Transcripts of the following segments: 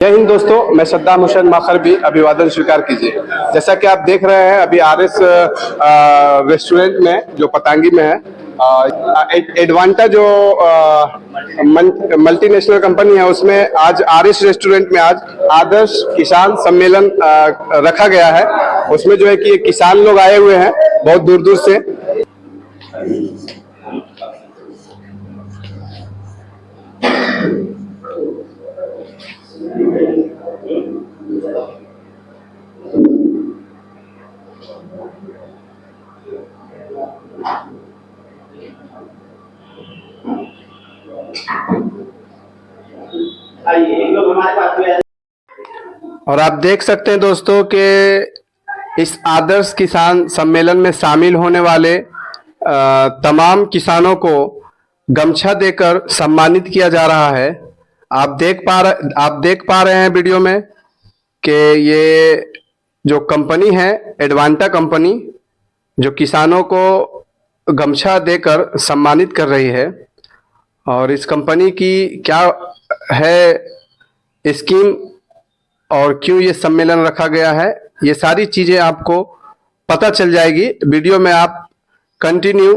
जय हिंद दोस्तों, मैं सद्दाम हुसैन माखरबी। अभिवादन स्वीकार कीजिए। जैसा कि आप देख रहे हैं, अभी आरएस रेस्टोरेंट में जो पतांगी में है, एडवांटा जो मल्टीनेशनल कंपनी है, उसमें आज आरएस रेस्टोरेंट में आज आदर्श किसान सम्मेलन रखा गया है। उसमें जो है कि किसान लोग आए हुए हैं बहुत दूर दूर से। और आप देख सकते हैं दोस्तों कि इस आदर्श किसान सम्मेलन में शामिल होने वाले तमाम किसानों को गमछा देकर सम्मानित किया जा रहा है। आप देख पा रहे हैं वीडियो में कि ये जो कंपनी है एडवांटा कंपनी, जो किसानों को गमछा देकर सम्मानित कर रही है। और इस कंपनी की क्या है स्कीम और क्यों ये सम्मेलन रखा गया है, ये सारी चीज़ें आपको पता चल जाएगी। वीडियो में आप कंटिन्यू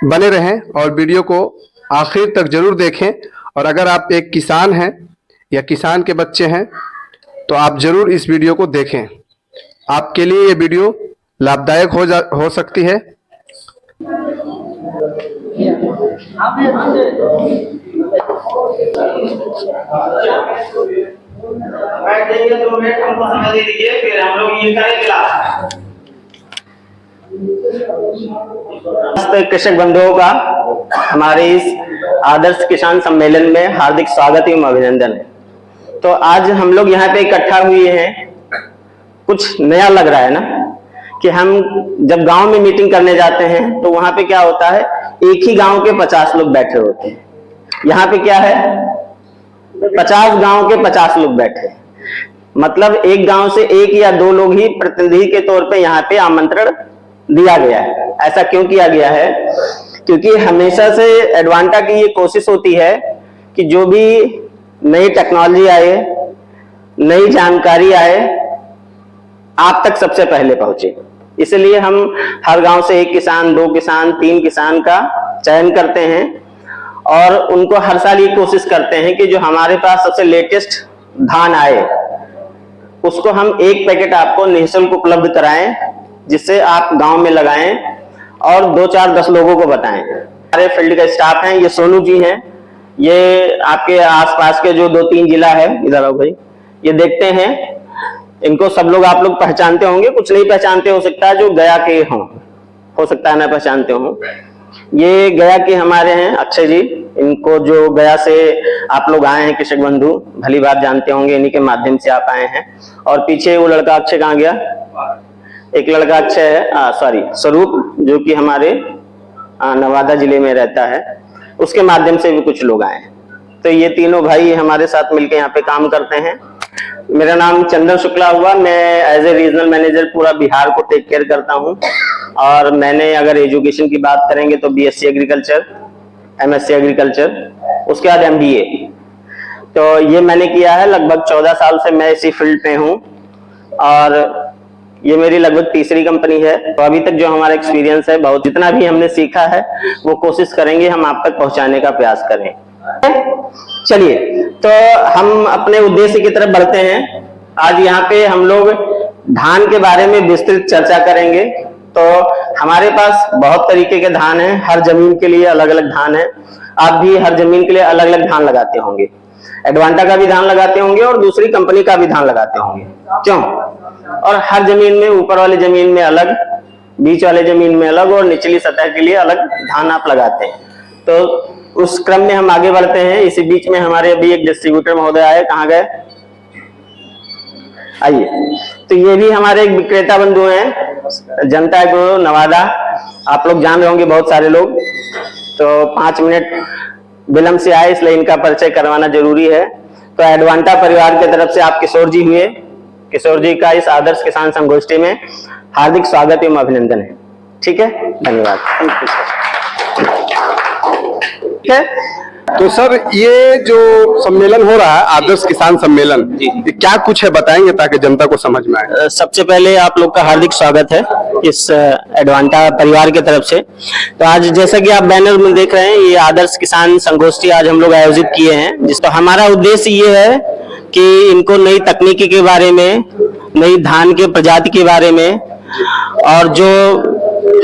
बने रहें और वीडियो को आखिर तक जरूर देखें। और अगर आप एक किसान हैं या किसान के बच्चे हैं तो आप जरूर इस वीडियो को देखें। आपके लिए ये वीडियो लाभदायक हो सकती है। कृषक बंधुओं का हमारे इस आदर्श किसान सम्मेलन में हार्दिक स्वागत एवं अभिनंदन है। तो आज हम लोग यहाँ पे इकट्ठा हुए हैं, कुछ नया लग रहा है ना कि हम जब गांव में मीटिंग करने जाते हैं तो वहां पे क्या होता है, एक ही गांव के 50 लोग बैठे होते हैं। यहाँ पे क्या है, 50 गांव के 50 लोग बैठे हैं। मतलब एक गांव से एक या दो लोग ही प्रतिनिधि के तौर पे यहाँ पे आमंत्रण दिया गया है। ऐसा क्यों किया गया है? क्योंकि हमेशा से एडवांटा की ये कोशिश होती है कि जो भी नई टेक्नोलॉजी आए, नई जानकारी आए, आप तक सबसे पहले पहुंचे। इसलिए हम हर गांव से एक किसान, दो किसान, 3 किसान का चयन करते हैं और उनको हर साल ये कोशिश करते हैं कि जो हमारे पास सबसे लेटेस्ट धान आए उसको हम एक पैकेट आपको निःशुल्क उपलब्ध कराएं, जिससे आप गांव में लगाएं और 2-4-10 लोगों को बताएं। हमारे फील्ड का स्टाफ है, ये सोनू जी हैं, ये आपके आसपास के जो 2-3 जिला है, इधर आओ भाई, ये देखते हैं। इनको सब लोग आप लोग पहचानते होंगे, कुछ नहीं पहचानते हो सकता है, जो गया के हों, हो सकता है ना पहचानते हो। ये गया के हमारे हैं अक्षय जी, इनको जो गया से आप लोग आए हैं कृषक बंधु, भली बात जानते होंगे, इन्हीं के माध्यम से आप आए हैं। और पीछे वो लड़का अक्षय कहाँ गया, एक लड़का अक्षय है, सॉरी स्वरूप, जो कि हमारे नवादा जिले में रहता है, उसके माध्यम से भी कुछ लोग आए हैं। तो ये तीनों भाई हमारे साथ मिलकर यहाँ पे काम करते हैं। मेरा नाम चंदन शुक्ला हुआ, मैं एज ए रीजनल मैनेजर पूरा बिहार को टेक केयर करता हूँ। और मैंने अगर एजुकेशन की बात करेंगे तो बीएससी एग्रीकल्चर, एमएससी एग्रीकल्चर, उसके बाद एमबीए। तो ये मैंने किया है। लगभग 14 साल से मैं इसी फील्ड पे हूँ और ये मेरी लगभग तीसरी कंपनी है। तो अभी तक जो हमारा एक्सपीरियंस है, बहुत जितना भी हमने सीखा है वो कोशिश करेंगे हम आप तक पहुंचाने का प्रयास करें। चलिए, तो हम अपने उद्देश्य की तरफ बढ़ते हैं। आज यहाँ पे हम लोग धान के बारे में विस्तृत चर्चा करेंगे। तो हमारे पास बहुत तरीके के धान हैं, हर जमीन के लिए अलग अलग धान है। आप भी हर जमीन के लिए अलग अलग धान लगाते होंगे, एडवांटा का भी धान लगाते होंगे और दूसरी कंपनी का भी धान लगाते होंगे, क्यों? और हर जमीन में, ऊपर वाली जमीन में अलग, बीच वाले जमीन में अलग और निचली सतह के लिए अलग धान आप लगाते हैं। तो उस क्रम में हम आगे बढ़ते हैं। इसी बीच में हमारे अभी एक डिस्ट्रीब्यूटर महोदय आए, कहाँ गए, आइए। तो ये भी हमारे एक विक्रेता बंधु हैं, जनता को नवादा, आप लोग जान रहे होंगे बहुत सारे लोग। तो 5 मिनट विलंब से आए, इसलिए इनका परिचय करवाना जरूरी है। तो एडवांटा परिवार की तरफ से आप किशोर जी हुए, किशोर जी का इस आदर्श किसान संगोष्ठी में हार्दिक स्वागत एवं अभिनंदन है। ठीक है, धन्यवाद। ठीक है। तो सर ये जो सम्मेलन हो रहा है आदर्श किसान सम्मेलन, ये क्या कुछ है बताएंगे ताकि जनता को समझ में आए। सबसे पहले आप लोग का हार्दिक स्वागत है इस एडवांटा परिवार की तरफ से। तो आज जैसा कि आप बैनर में देख रहे हैं, ये आदर्श किसान संगोष्ठी आज हम लोग आयोजित किए हैं, जिसका हमारा उद्देश्य ये है कि इनको नई तकनीकी के बारे में, नई धान के प्रजाति के बारे में, और जो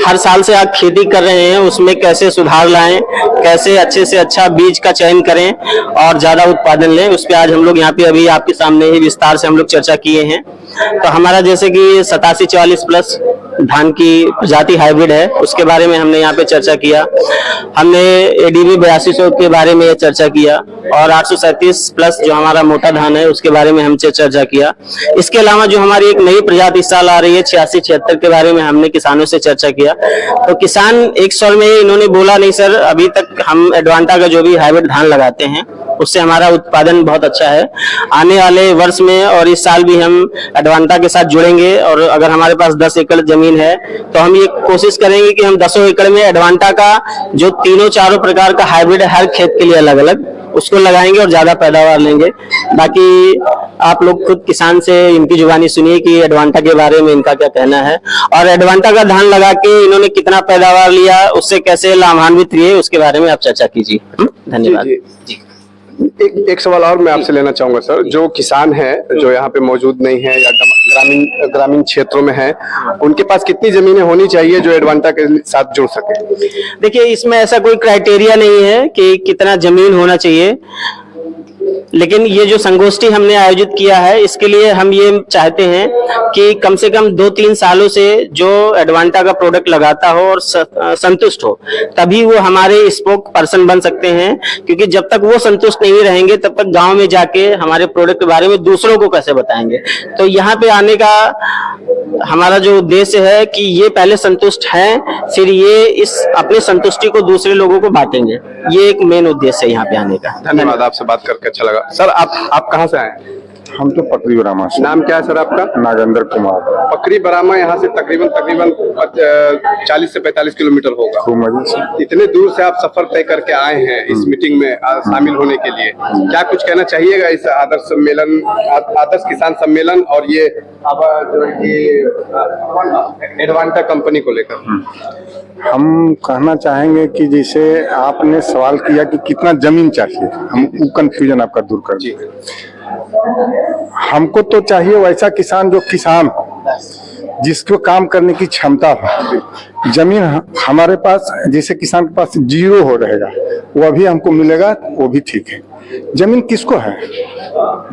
हर साल से आप खेती कर रहे हैं उसमें कैसे सुधार लाएं, कैसे अच्छे से अच्छा बीज का चयन करें और ज्यादा उत्पादन लें, उस पर आज हम लोग यहाँ पे अभी आपके सामने ही विस्तार से हम लोग चर्चा किए हैं। तो हमारा जैसे कि 8744 प्लस धान की प्रजाति हाइब्रिड है, उसके बारे में हमने यहाँ पे चर्चा किया। हमने एडीबी 8200 के बारे में चर्चा किया और 837 प्लस जो हमारा मोटा धान है उसके बारे में हमसे चर्चा किया। इसके अलावा जो हमारी एक नई प्रजाति इस साल आ रही है 8676 के बारे में हमने किसानों से चर्चा किया। तो किसान एक स्वर में इन्होंने बोला, नहीं सर अभी तक हम एडवांटा का जो भी हाइब्रिड धान लगाते हैं उससे हमारा उत्पादन बहुत अच्छा है। आने वाले वर्ष में और इस साल भी हम एडवांटा के साथ जुड़ेंगे और अगर हमारे पास 10 एकड़ जमीन है तो हम ये कोशिश करेंगे कि हम 10 एकड़ में एडवांटा का जो तीनों चारों प्रकार का हाइब्रिड है हर खेत के लिए अलग अलग उसको लगाएंगे और ज्यादा पैदावार लेंगे। बाकी आप लोग खुद किसान से इनकी जुबानी सुनिए कि एडवांटा के बारे में इनका क्या कहना है और एडवांटा का धान लगा के इन्होंने कितना पैदावार लिया, उससे कैसे लाभान्वित हुए, उसके बारे में आप चर्चा कीजिए। धन्यवाद। जी। एक सवाल और मैं आपसे लेना चाहूंगा सर, जो किसान है जो यहाँ पे मौजूद नहीं है या ग्रामीण क्षेत्रों में है, उनके पास कितनी जमीनें होनी चाहिए जो एडवांटा के साथ जुड़ सके। देखिए इसमें ऐसा कोई क्राइटेरिया नहीं है कि कितना जमीन होना चाहिए, लेकिन ये जो संगोष्ठी हमने आयोजित किया है इसके लिए हम ये चाहते हैं कि कम से कम 2-3 सालों से जो एडवांटा का प्रोडक्ट लगाता हो और संतुष्ट हो, तभी वो हमारे स्पोक पर्सन बन सकते हैं। क्योंकि जब तक वो संतुष्ट नहीं रहेंगे तब तक गांव में जाके हमारे प्रोडक्ट के बारे में दूसरों को कैसे बताएंगे। तो यहाँ पे आने का हमारा जो उद्देश्य है कि ये पहले संतुष्ट हैं, फिर ये इस अपने संतुष्टि को दूसरे लोगों को बांटेंगे। ये एक मेन उद्देश्य है यहाँ पे आने का। धन्यवाद, आपसे बात करके अच्छा लगा। सर आप कहाँ से आए? हम तो पकड़ी बरामा से। नाम क्या है सर आपका? नागेंद्र कुमार। पकड़ी बरामा यहाँ से तकरीबन 40 से 45 किलोमीटर होगा। खूब मजे से। इतने दूर से आप सफर तय करके आए हैं इस मीटिंग में शामिल होने के लिए, क्या कुछ कहना चाहिएगा इस आदर्श किसान सम्मेलन और ये अब जो ये एडवांटा कंपनी को लेकर? हम कहना चाहेंगे कि जैसे आपने सवाल किया कि कितना जमीन चाहिए, हम वो कंफ्यूजन आपका दूर कर दें। हमको तो चाहिए वैसा किसान जो किसान हो, जिसको काम करने की क्षमता हो। जमीन हमारे पास जैसे किसान के पास 0 हो रहेगा, वो भी हमको मिलेगा, वो भी ठीक है। जमीन किसको है?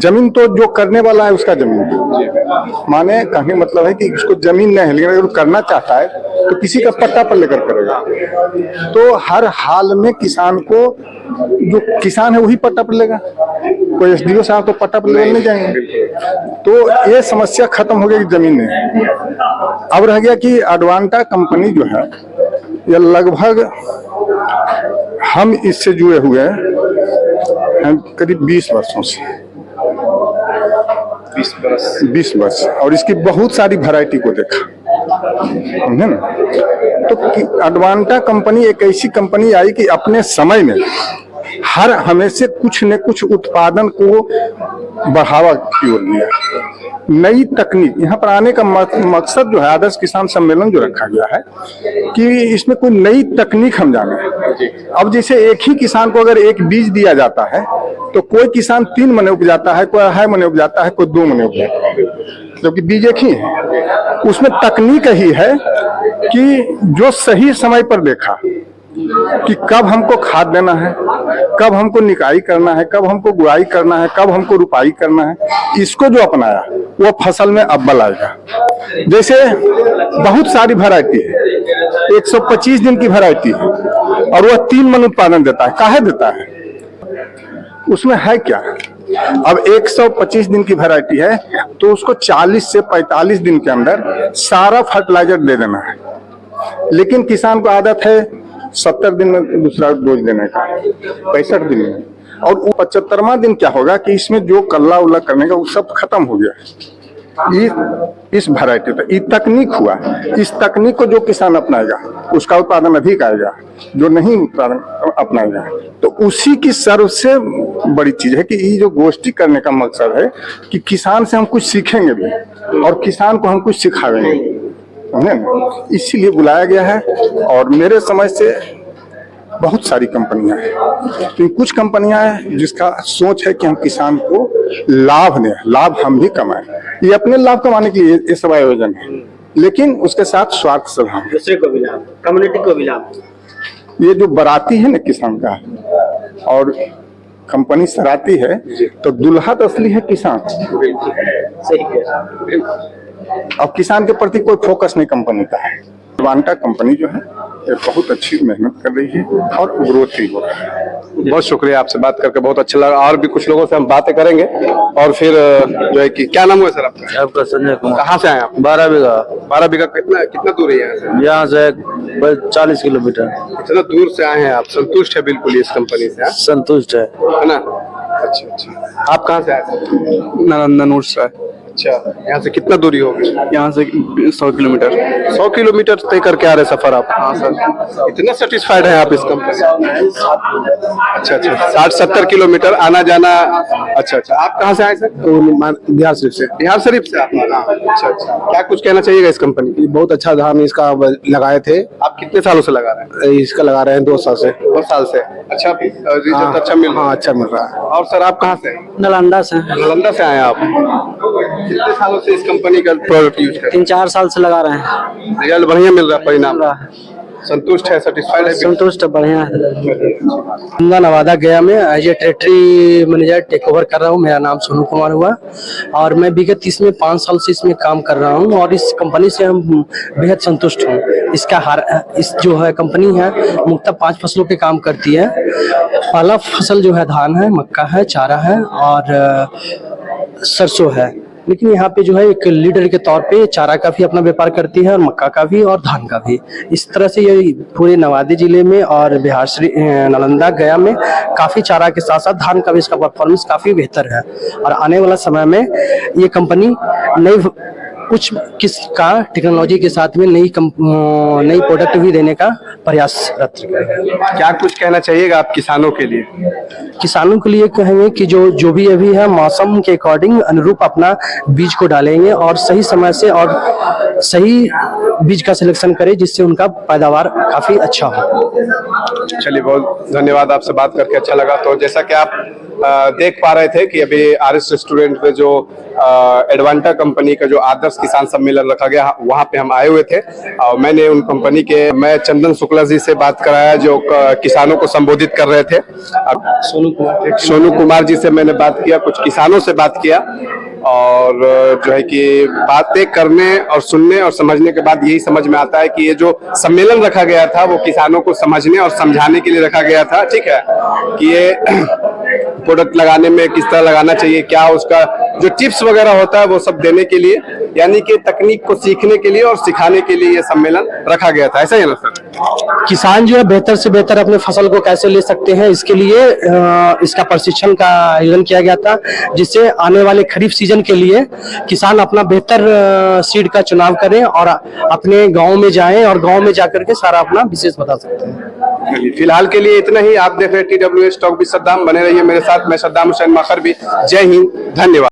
जमीन तो जो करने वाला है उसका जमीन है। माने कहने मतलब है कि उसको जमीन नहीं है, लेकिन अगर करना चाहता है तो किसी का पट्टा पर लेकर करेगा। तो हर हाल में किसान को, जो किसान है वही पट्टा पर लेगा, कोई SDO साहब तो पट्टा पर लेकर नहीं जाएंगे। तो ये समस्या खत्म हो गई जमीन में। अब रह गया कि एडवांटा कंपनी जो है ये लगभग हम इससे जुड़े हुए हैं करीब 20 वर्षों से। 20 वर्ष और इसकी बहुत सारी वैरायटी को देखा, समझे ना। तो एडवांटा कंपनी एक ऐसी कंपनी आई कि अपने समय में हर हमेशा कुछ न कुछ उत्पादन को बढ़ावा की ओर दिया। नई तकनीक यहाँ पर आने का मकसद जो है आदर्श किसान सम्मेलन जो रखा गया है कि इसमें कोई नई तकनीक हम जाने। अब जैसे एक ही किसान को अगर एक बीज दिया जाता है तो कोई किसान 3 मने उपजाता है, कोई 2.5 मने उपजाता है, कोई 2 मने उपजाता है, जबकि बीज एक ही है। उसमें तकनीक ही है कि जो सही समय पर देखा कि कब हमको खाद देना है, कब हमको निकाई करना है, कब हमको गुड़ाई करना है, कब हमको रुपाई करना है, इसको जो अपनाया वो फसल में अव्वल आएगा। जैसे बहुत सारी वैरायटी है, 125 दिन की वैरायटी है और वह 3 मन उत्पादन देता है। काहे देता है? उसमें है क्या? अब 125 दिन की वैरायटी है तो उसको 40 से 45 दिन के अंदर सारा फर्टिलाइजर दे देना है। लेकिन किसान को आदत है 70 दिन में दूसरा डोज देने का, 65 दिन में, और 75वां दिन क्या होगा कि इसमें जो कल्ला उल्ला करने का वो सब खत्म हो गया। इस वैरायटी तो ये तकनीक हुआ, इस तकनीक को जो किसान अपनाएगा उसका उत्पादन अधिक आएगा, जो नहीं उत्पादन अपनाएगा तो उसी की सबसे बड़ी चीज है कि ये जो गोष्ठी करने का मकसद है कि किसान से हम कुछ सीखेंगे भी और किसान को हम कुछ सिखाएंगे, समझे ना? इसीलिए बुलाया गया है। और मेरे समझ से बहुत सारी कंपनियां हैं, तो कुछ कंपनियां हैं जिसका सोच है कि हम किसान को लाभ दें, लाभ हम भी कमाएं। ये अपने लाभ कमाने के लिए ये सब आयोजन है, लेकिन उसके साथ स्वार्थ सभा, दूसरे को भी लाभ, कम्युनिटी को भी लाभ। ये जो बाराती है ना किसान का और कंपनी सराती है, तो दुल्हा तो असली है किसान। सही है। और किसान के प्रति कोई फोकस नहीं कंपनी का है। अडवांटा कंपनी जो है ये बहुत अच्छी मेहनत कर रही है और ग्रोथ भी हो रहा है। बहुत शुक्रिया, आपसे बात करके बहुत अच्छा लगा। और भी कुछ लोगों से हम बातें करेंगे और फिर जो है कि क्या नाम हुआ सर आपका? आपका संजय कुमार। कहाँ से आए आप? 12 बीघा। 12 बीघा कितना दूर है यहाँ से? यहाँ से 40 किलोमीटर। इतना दूर से आए हैं आप, संतुष्ट है बिल्कुल इस कंपनी से? हाँ? संतुष्ट है ना? अच्छा। आप कहाँ से आए? नालंदा नूर से। अच्छा, यहाँ से कितना दूरी होगी? यहाँ से 100 किलोमीटर। 100 किलोमीटर तय करके आ रहे सफर आप? हाँ सर। इतना सेटिस्फाइड है आप इस कंपनी से? अच्छा, 60-70 किलोमीटर आना जाना। अच्छा, आप कहाँ से आए सर? बिहार शरीफ से। बिहार शरीफ से आप? अच्छा। क्या कुछ कहना चाहिएगा इस कंपनी की? बहुत अच्छा धान इसका लगाए थे। आप कितने सालों से लगा रहे हैं? इसका लगा रहे हैं 2 साल से। 2 साल से। अच्छा, रिजल्ट अच्छा मिल रहा है? हाँ, अच्छा मिल रहा है। और सर आप कहाँ से? नालंदा से। नालंदा से आए आप? कितने सालों से इस कंपनी का प्रोडक्ट यूज कर रहे 3-4 साल से लगा रहे हैं। हैं? रिजल्ट बढ़िया मिल रहा है, परिणाम संतुष्ट है, सेटिस्फाइड है? संतुष्ट है, बढ़िया है। नवादा गया में as a territory manager take over कर रहा हूँ। मेरा नाम सोनू कुमार हुआ और मैं विगत इसमें 5 साल से इसमें काम कर रहा हूँ और इस कंपनी से हम बेहद संतुष्ट हूँ। इस जो है कंपनी है मुख्यतः 5 फसलों पे काम करती है। पहला फसल जो है धान है, मक्का है, चारा है और सरसों है। लेकिन यहाँ पे जो है एक लीडर के तौर पे चारा का भी अपना व्यापार करती है और मक्का का भी और धान का भी। इस तरह से ये पूरे नवादा जिले में और बिहार शरीफ, नालंदा गया में काफी चारा के साथ साथ धान का भी इसका परफॉर्मेंस काफी बेहतर है। और आने वाला समय में ये कंपनी किसका टेक्नोलॉजी के साथ में नई प्रोडक्ट भी देने का प्रयासरत है। क्या कुछ कहना चाहिएगा आप किसानों के लिए? किसानों के लिए कहेंगे कि जो भी अभी है मौसम के अकॉर्डिंग अनुरूप अपना बीज को डालेंगे और सही समय से और सही बीज का सिलेक्शन करें जिससे उनका पैदावार काफी अच्छा हो। चलिए, बहुत धन्यवाद, आपसे बात करके अच्छा लगा। तो जैसा कि आप देख पा रहे थे कि अभी आरएस रेस्टोरेंट में जो एडवांटा कंपनी का जो आदर्श किसान सम्मेलन रखा गया वहां पे हम आए हुए थे और मैंने उन कंपनी के चंदन शुक्ला जी से बात कराया जो किसानों को संबोधित कर रहे थे। सोनू कुमार जी से मैंने बात किया, कुछ किसानों से बात किया और जो है कि बातें करने और सुनने और समझने के बाद यही समझ में आता है कि ये जो सम्मेलन रखा गया था वो किसानों को समझने और समझाने के लिए रखा गया था। ठीक है कि ये प्रोडक्ट लगाने में किस तरह लगाना चाहिए, क्या उसका जो टिप्स वगैरह होता है वो सब देने के लिए, यानी कि तकनीक को सीखने के लिए और सिखाने के लिए ये सम्मेलन रखा गया था। ऐसा ही है ना सर? किसान जो है बेहतर से बेहतर अपने फसल को कैसे ले सकते हैं इसके लिए इसका प्रशिक्षण का आयोजन किया गया था, जिससे आने वाले खरीफ सीजन के लिए किसान अपना बेहतर सीड का चुनाव करें और अपने गांव में जाएं और गांव में जाकर के सारा अपना विशेष बता सकते हैं। फिलहाल के लिए इतना ही। आप देख रहे हैं TWS टॉक विद सद्दाम। बने रहिए मेरे साथ। मैं सद्दाम हुसैन मखर भी। जय हिंद, धन्यवाद।